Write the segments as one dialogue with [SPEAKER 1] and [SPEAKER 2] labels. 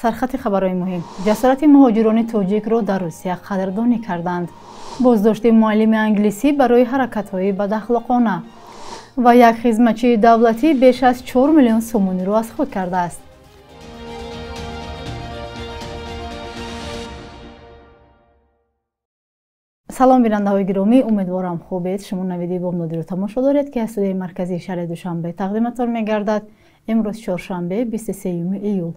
[SPEAKER 1] سرخط خبرهای مهم: جسارت مهاجران تاجیک را در روسیه قدردانی کردند. بازداشت معلم انگلیسی برای حرکت‌های بداخلاقانه و یک خدمتچی دولتی بیش از 4 میلیون سومونی را از خود کرده است. سلام بیننده‌های گرامی، امیدوارم خوبید. شما نویدی بامدادی رو تماشا دارید که از استودیوی مرکزی شهر دوشنبه تقدیمتان می‌گردد. امروز چهارشنبه 23 ایول.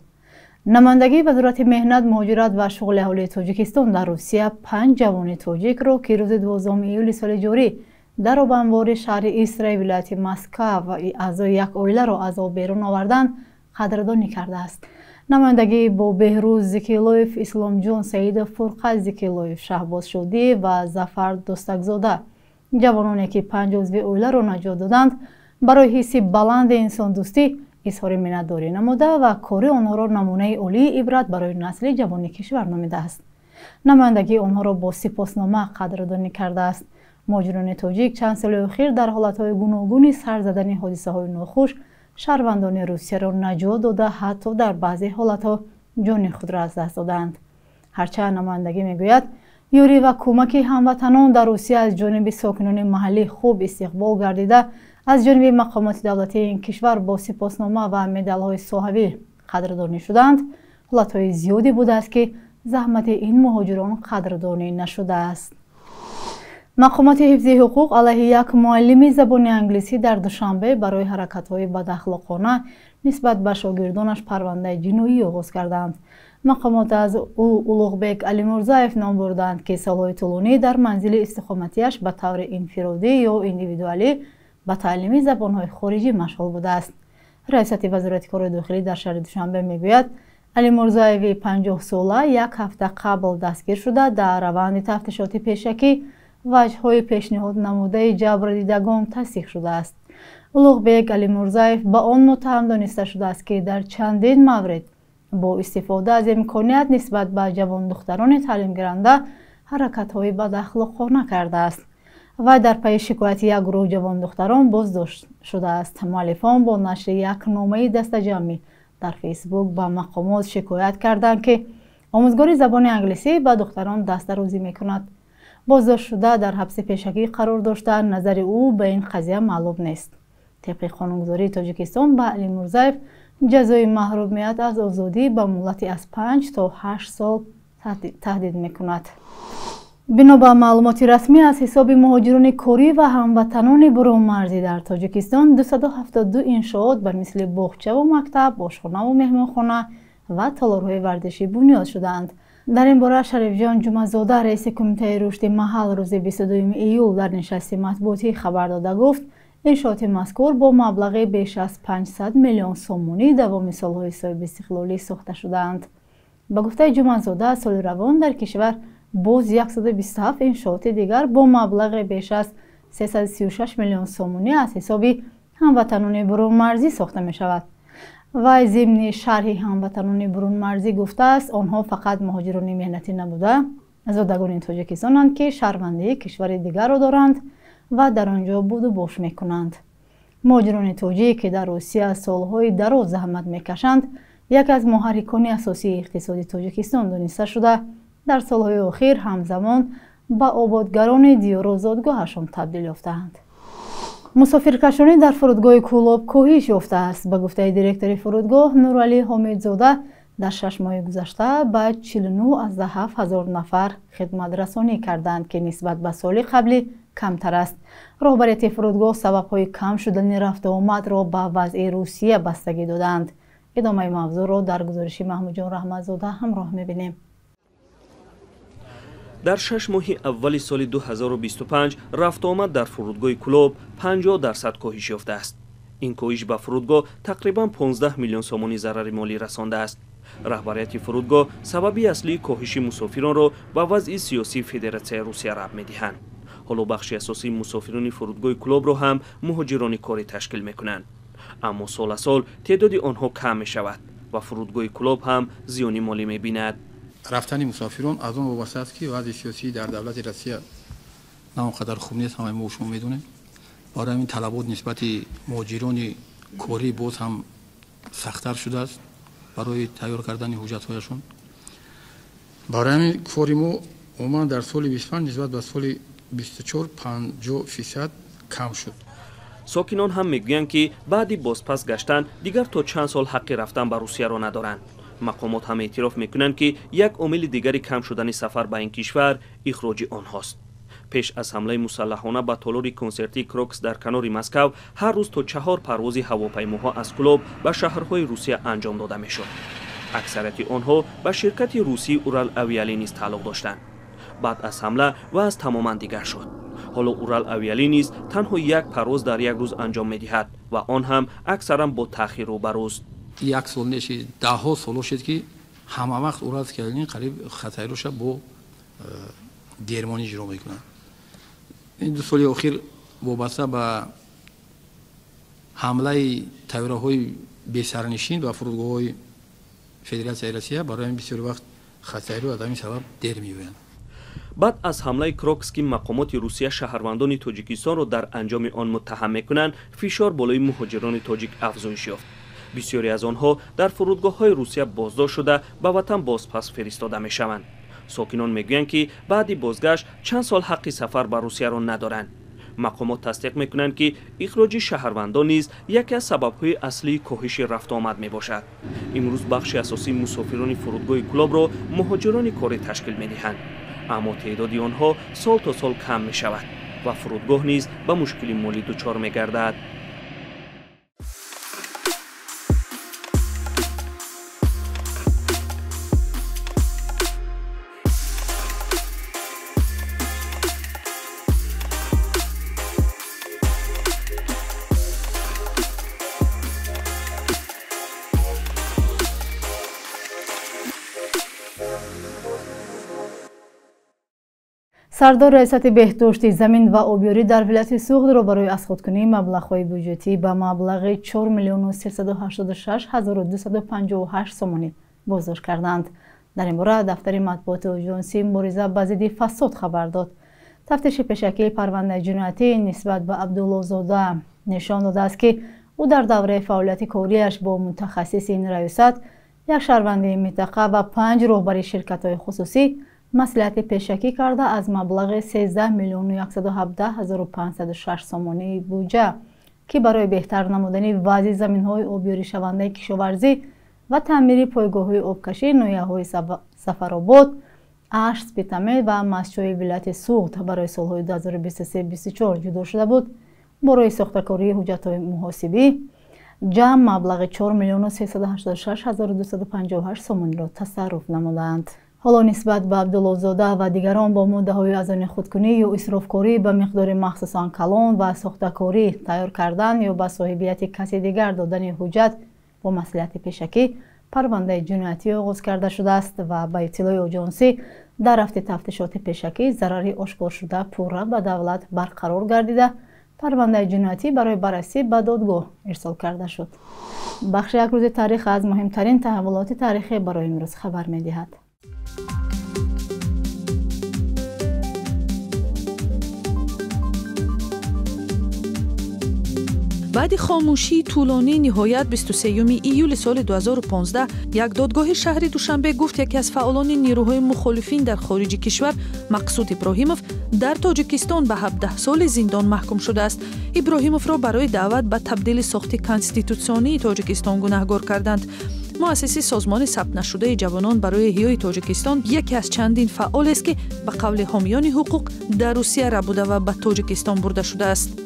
[SPEAKER 1] نمایندگی وزارت مهنت، مهاجرت و شغل اهالی تاجیکستان در روسیه 5 جوان تاجیک را که روز 12 ایول سال جاری در آبانوار شهر ایسترای ولایت مسکو و اعضای یک عائله را از آب بیرون آوردند قدردانی کرده است. نمایندگی با بهروز زکیلویف، اسلام جون سعید فرقت زکیلویف، شهباز شودی و ظفر دوستکزاده، جوانانی که 5 عضو عائله را نجات دادند، برای حس بلند انسان دوستی اظهار منتداری نموده و کار آنها را نمونه عالی عبرت برای نسل جوان کشور نامیده است. نمایندگی آنها را با سپاسنامه قدردانی کرده است. مهاجران تاجیک چند سال اخیر در حالتهای گوناگون سر زدن حادثه‌های ناخوش شهروندان روسیه را نجات داده، حتی در بعضی حالتها جان خود را از دست دادند. هرچند نمایندگی میگوید یاری و کمک هموطنان در روسیه از جانب ساکنان محلی خوب استقبال گردیده، از جانب مقامات دولتی این کشور با سپاسنامه و مدال‌های صحابی قدردانی شدند، حالتهای زیادی بوده است که زحمت این مهاجران قدردانی نشده است. مقامات حفظ حقوق علیه یک معلم زبان انگلیسی در دوشنبه برای حرکت‌های بداخلاقانه نسبت به شاگردانش پرونده جنایی آغاز کردند. مقامات از او اولوغبک علیمرزاєв نام بردند که سالهای طولانی در منزل استقامتیش به طور انفرادی یا اندیویدوالی به تعلیم زبان‌های خارجی مشغول بوده است. رئیست وزارت کار داخلی در شهر دوشنبه میگوید علیمرزاєв 50 ساله یک هفته قبل دستگیر شده در روند تفتیشات پیشکی وجه‌های پیشنهاد نموده جبر دیدگان تصدیق شده است. اولوغبک علیمرزاєв با آن متهم دانسته شده است که در چندین مورد با استفاده از امکانیت نسبت به جوان دختران تعلیم گیرنده حرکت‌های بداخلاقانه کرده است و در پی شکایت یک گروه جوان دختران بازداشت شده است. مؤلفان با نشر یک نامه دسته‌جمعی در فیسبوک به مقامات شکایت کردند که آموزگار زبان انگلیسی به دختران دست‌درازی می‌کند. بازداشت شده در حبس پیشگی قرار داشته، نظر او به این قضیه معلوم نیست. طبق قانونگذاری تاجیکستان به علیمرزاєv جزای محرومیت از آزادی به مهلت از 5 تا 8 سال تهدید می‌کند. بنا به معلومات رسمی از حساب مهاجران کاری و هموطنان برون مرزی در تاجیکستان 272 انشاءات به مثل باغچه و مکتب، آشخانه و مهمانخانه و تالارهای ورزشی بنیاد شدند. در این باره شریف جان جمعه‌زاده رئیس کمیته رشد محل روز 22 ایول در نشست مطبوعاتی خبر داده گفت انشاءات مذکور با مبلغ بیش از 500 میلیون سومونی دوام سالهای صاحب استقلالی ساخته شدند. به گفته جمعه‌زاده سال روان در کشور باز 127 انشاءات دیگر با مبلغ بیش از 336 میلیون سومونی از حساب هموطنان برون مرزی ساخته می شود. و ضمن شرح هموطنان برون مرزی گفته است آنها فقط مهاجران مهنتی نبوده، زادگان تاجیکستانند که شهروندی کشور دیگر را دارند و در آنجا بود و باش می کنند. مهاجران تاجیک که در روسیه سالهای دراز زحمت می کشند یک از محرکان اساسی اقتصاد تاجیکستان دانسته شده، در سالهای اخیر همزمان به آبادگران دیار و زادگاهشان تبدیل یافتند. مسافرکشانی در فرودگاه کولوب کاهش یافته است. به گفته دیرکتور فرودگاه نورعلی حامدزاده در 6 ماه گذشته به 49,700 نفر خدمت رسانی کردند که نسبت به سال قبلی کمتر است. رهبریت فرودگاه سبب‌های کم شدن رفت و آمد را به وضع روسیه بستگی دادند. ادامه موضوع را در گزارش محمود جان رحمت‌زاده همراه می‌بینیم.
[SPEAKER 2] در 6 ماه اول سال 2025 رفت آمد در فرودگاه کولوب 50% کاهش یافته است. این کاهش به فرودگاه تقریباً 15 میلیون سومونی ضرر مالی رسانده است. رهبریت فرودگاه سبب اصلی کاهش مسافران را به وضع سیاسی فدراسیون روسیه ربط می‌دهند. حالا بخش اساسی مسافران فرودگاه کولوب را هم مهاجران کاری تشکیل می‌کنند. اما سال تعداد آنها کم می‌شود و فرودگاه کولوب هم زیان مالی می‌بیند.
[SPEAKER 3] رفتن مسافران از اون وابسته است که وضع سیاسی در دولت روسیه نه اونقدر خوب نیست، همه ما شما میدونیم. برای این طلبات نسبت مهاجران کاری باز هم سخت‌تر شده است. برای تیار کردن حجت‌هایشون. برای همین کفاری ما عموما در سال 25 نسبت به سال 24 50% کم شد.
[SPEAKER 2] ساکنان هم میگویند که بعد بازپس گشتن دیگر تا چند سال حق رفتن به روسیه را ندارند. مقامات هم اعتراف میکنند که یک عامل دیگری کم شدن سفر به این کشور اخراج آنهاست. پیش از حمله مسلحانه به تالار کنسرتی کروکس در کنار مسکو هر روز تا 4 پرواز هواپیماها از کلوب به شهرهای روسیه انجام داده میشد. اکثریت آنها به شرکت روسی اورال اویالی نیز تعلق داشتند. بعد از حمله و از تماما دیگر شد. حالا اورال اویالی نیز تنها یک پرواز در یک روز انجام می‌دهد و آن هم اکثرا با تأخیر و بروز.
[SPEAKER 3] یک سال نشد، 10 سال شد که همه وقت اورال اویالی قریب خطرش با درمانی اجرا میکنند. این 2 سال اخیر وابسته به حمله طیاره‌های بی‌سرنشین و فرودگاه‌های فدراسیون روسیه برای بسیار وقت خطری و از همین سبب دیر می‌آیند.
[SPEAKER 2] بعد از حمله کروکس که مقامات روسیه شهروندان تاجیکستان را در انجام آن متهم می‌کنند، فشار بالای مهاجران تاجیک افزایش یافت. بسیاری از آنها در فرودگاه‌های روسیه بازداشت شده به وطن بازپس فرستاده می‌شوند. ساکنان میگویند که بعد بازگشت چند سال حق سفر به روسیه را ندارند. مقامات تصدیق میکنند که اخراج شهروندان نیز یکی از سبب‌های اصلی کاهش رفت آمد میباشد. امروز بخش اساسی مسافران فرودگاه کلوب را مهاجران کاری تشکیل میدهند، اما تعداد آنها سال تا سال کم میشود و فرودگاه نیز به مشکل مالی دچار میگردد.
[SPEAKER 1] سردار ریاست بهداشت زمین و آبیاری در ولایت سوخت را برای از خودکنی مبلغ‌های بودجتی به مبلغ 4,382,258 سومانی بازداشت کردند. در این باره دفتر مطبوعات آژانسی مبارزه با ضد فساد خبر داد. تفتیش پیشکی پرونده جنایتی نسبت به عبدالله زاده نشان داده است که او در دوره فعالیت کاریش با متخصص این ریاست، یک شهروند منطقه و 5 راهبر شرکت‌های خصوصی مصلحت پیشکی کرده از مبلغ 13,117,506 سومانی بودجه که برای بهتر نمودن وضع زمین‌های آبیاری شونده کشاورزی و تعمیر پایگاه‌های آبکشی ناحیه‌های سفرآباد، اشت، سپیتمه و مسجد ولایت سوخت برای سال‌های 2023-24 جدا شده بود. برای ساختکاری حجت‌های محاسبی جمع مبلغ 4,386,258 سومانی را تصرف نمودند. حالا نسبت به عبدالله زاده و دیگران با مدعای از آن خودکنی یا اسرافکاری به مقدار مخصوصاً کلان و ساختکاری تیار کردن یا به صاحبیت کسی دیگر دادن حجت با مصلحت پیشکی پرونده جنایتی آغاز کرده شده است و به اطلاع آژانسی در رفت تفتیشات پیشکی ضرری آشکار شده پورا به دولت برقرار گردیده پرونده جنایتی برای بررسی به دادگاه ارسال کرده شد. بخش یک روز تاریخ از مهمترین تحولات تاریخی برای امروز خبر می‌دهد.
[SPEAKER 4] بعد خاموشی طولانی نهایت 23 ایول سال 2015 یک دادگاه شهری دوشنبه گفت یکی از فعالان نیروهای مخالفین در خارج کشور مقصود ابراهیموف در تاجیکستان به 17 سال زندان محکوم شده است. ابراهیموف را برای دعوت به تبدیل ساخت کنستیتوسیونی تاجیکستان گناهکار کردند. مؤسسه سازمان ثبت نشده جوانان برای احیای تاجیکستان یکی از چندین فعال است که به قول حامیان حقوق در روسیه ربوده و به تاجیکستان برده شده است.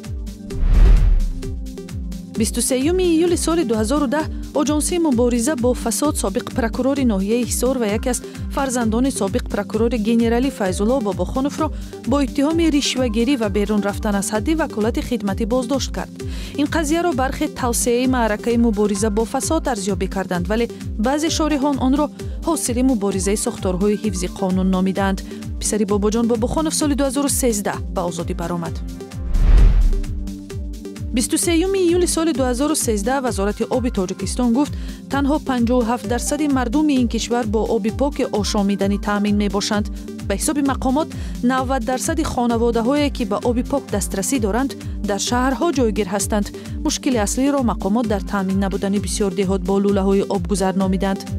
[SPEAKER 4] 23 ایول سال 2010 آژانس مبارزه با فساد سابق پروکورور ناحیه حصار و یکی از فرزندان سابق پروکورور گنرالی فیض‌الله باباخانوف را با اتهام رشوه‌گیری و بیرون رفتن از حد وکالت خدمتی بازداشت کرد. این قضیه را برخی توسعه معرکه مبارزه با فساد ارزیابی کردند، ولی بعضی شارحان آن را حاصل مبارزه ساختارهای حفظ قانون نامیدند. پسر باباجان باباخانوف سال 2013 به آزادی برآمد. 23 ایول سال 2013 وزارت آب تاجیکستان گفت تنها 57% مردم این کشور با آب پاک آشامیدنی تامین می باشند. به حساب مقامات 90% خانواده‌هایی که به آب پاک دسترسی دارند در شهرها جایگیر هستند. مشکل اصلی را مقامات در تامین نبودن بسیار دهات با لوله‌های آبگذر نامیدند.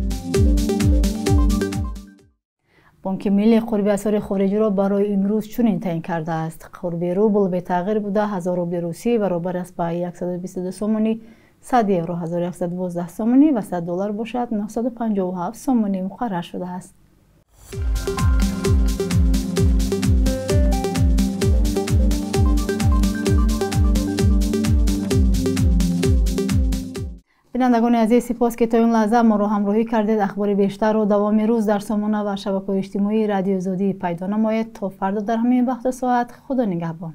[SPEAKER 1] بانک ملی قرب اسعار خارجی را برای امروز چنین تعیین کرده است. قرب روبل به تغییر بوده 1000 روبل روسی برابر است به 122 سومانی، 100 یورو 1112 سومانی و 100 دلار باشد 957 سومانی مقرر شده است. بینندگان عزیز، سپاس که تا این لحظه ما را همراهی کردید. اخبار بیشتر و دوام روز در سامانه و شبکه‌های اجتماعی رادیو آزادی پیدا نمایید. تا فردا در همین وقت و ساعت، خدا نگهبان.